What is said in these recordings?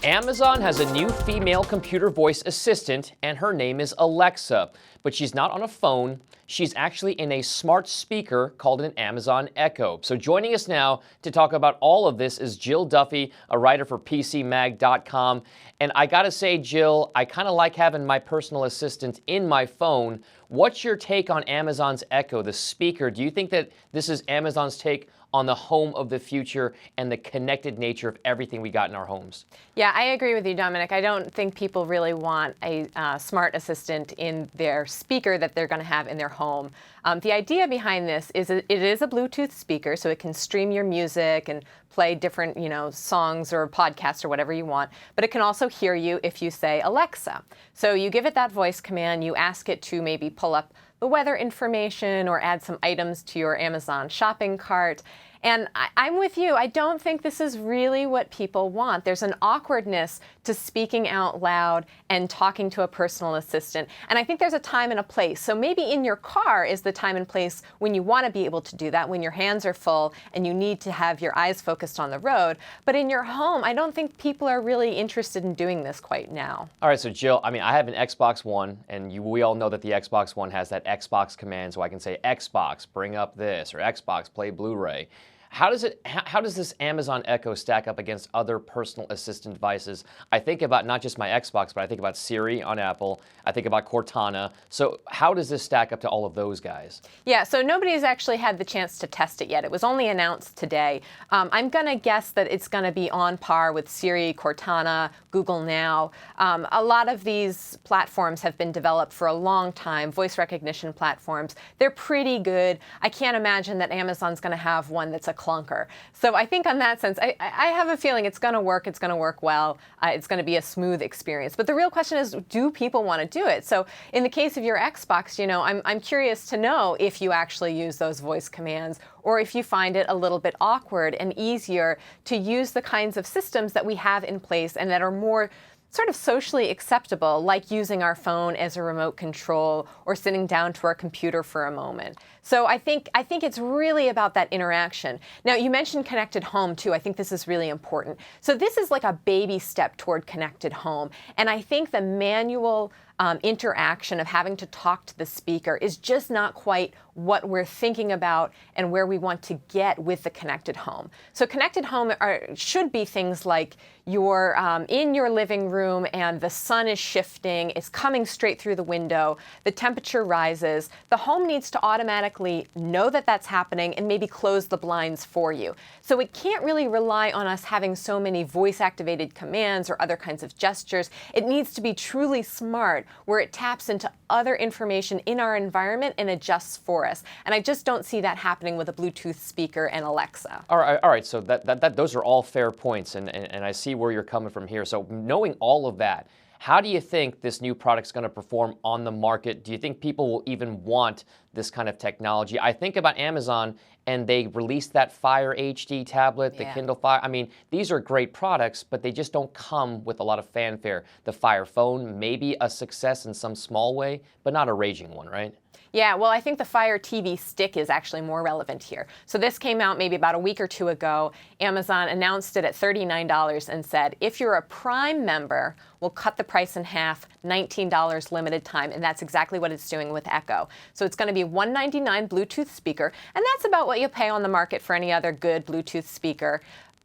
Amazon has a new female computer voice assistant, and her name is Alexa. But she's not on a phone. She's actually in a smart speaker called an Amazon Echo. So joining us now to talk about all of this is Jill Duffy, a writer for PCMag.com. And I gotta say, Jill, I kind of like having my personal assistant in my phone. What's your take on Amazon's Echo, the speaker? Do you think that this is Amazon's take on the home of the future and the connected nature of everything we got in our homes? Yeah, I agree with you, Dominic. I don't think people really want a smart assistant in their speaker that they're going to have in their home. The idea behind this is it is a Bluetooth speaker, so it can stream your music and play different, songs or podcasts or whatever you want. But it can also hear you if you say Alexa. So you give it that voice command, you ask it to maybe pull up the weather information or add some items to your Amazon shopping cart. And I'm with you. I don't think this is really what people want. There's an awkwardness to speaking out loud and talking to a personal assistant. And I think there's a time and a place. So maybe in your car is the time and place when you want to be able to do that, when your hands are full and you need to have your eyes focused on the road. But in your home, I don't think people are really interested in doing this quite now. All right, so Jill, I have an Xbox One, and we all know that the Xbox One has that Xbox command, so I can say, Xbox, bring up this, or Xbox, play Blu-ray. How does this Amazon Echo stack up against other personal assistant devices? I think about not just my Xbox, but I think about Siri on Apple. I think about Cortana. So how does this stack up to all of those guys? Yeah, so nobody's actually had the chance to test it yet. It was only announced today. I'm going to guess that it's going to be on par with Siri, Cortana, Google Now. A lot of these platforms have been developed for a long time, voice recognition platforms. They're pretty good. I can't imagine that Amazon's going to have one that's a clunker. So I think on that sense, I have a feeling it's going to work. It's going to work well. It's going to be a smooth experience. But the real question is, do people want to do it? So in the case of your Xbox, I'm curious to know if you actually use those voice commands or if you find it a little bit awkward and easier to use the kinds of systems that we have in place and that are more sort of socially acceptable, like using our phone as a remote control or sitting down to our computer for a moment. So I think it's really about that interaction. Now, you mentioned connected home, too. I think this is really important. So this is like a baby step toward connected home. And I think the manual interaction of having to talk to the speaker is just not quite what we're thinking about and where we want to get with the connected home. So connected home should be things like you're in your living room and the sun is shifting, it's coming straight through the window, the temperature rises, the home needs to automatically know that that's happening and maybe close the blinds for you. So it can't really rely on us having so many voice-activated commands or other kinds of gestures. It needs to be truly smart, where it taps into other information in our environment and adjusts for us. And I just don't see that happening with a Bluetooth speaker and Alexa. All right. So those are all fair points, and I see where you're coming from here. So knowing all of that, how do you think this new product's going to perform on the market? Do you think people will even want this kind of technology? I think about Amazon, and they released that Fire HD tablet, the Kindle Fire. These are great products, but they just don't come with a lot of fanfare. The Fire phone may be a success in some small way, but not a raging one, right? Yeah, well, I think the Fire TV Stick is actually more relevant here. So this came out maybe about a week or two ago. Amazon announced it at $39 and said, if you're a Prime member, we'll cut the price in half, $19 limited time, and that's exactly what it's doing with Echo. So it's going to be $199 Bluetooth speaker, and that's about what you pay on the market for any other good Bluetooth speaker.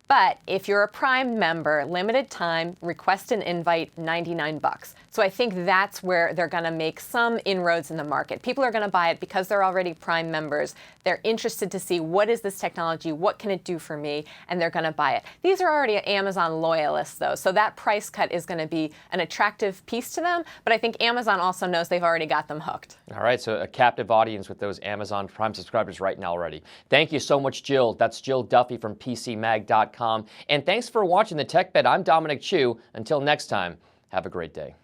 But if you're a Prime member, limited time, request an invite, $99. So I think that's where they're going to make some inroads in the market. People are going to buy it because they're already Prime members. They're interested to see, what is this technology? What can it do for me? And they're going to buy it. These are already Amazon loyalists, though, so that price cut is going to be an attractive piece to them. But I think Amazon also knows they've already got them hooked. All right, so a captive audience with those Amazon Prime subscribers right now already. Thank you so much, Jill. That's Jill Duffy from PCMag.com. And thanks for watching The Tech Bed. I'm Dominic Chu. Until next time, have a great day.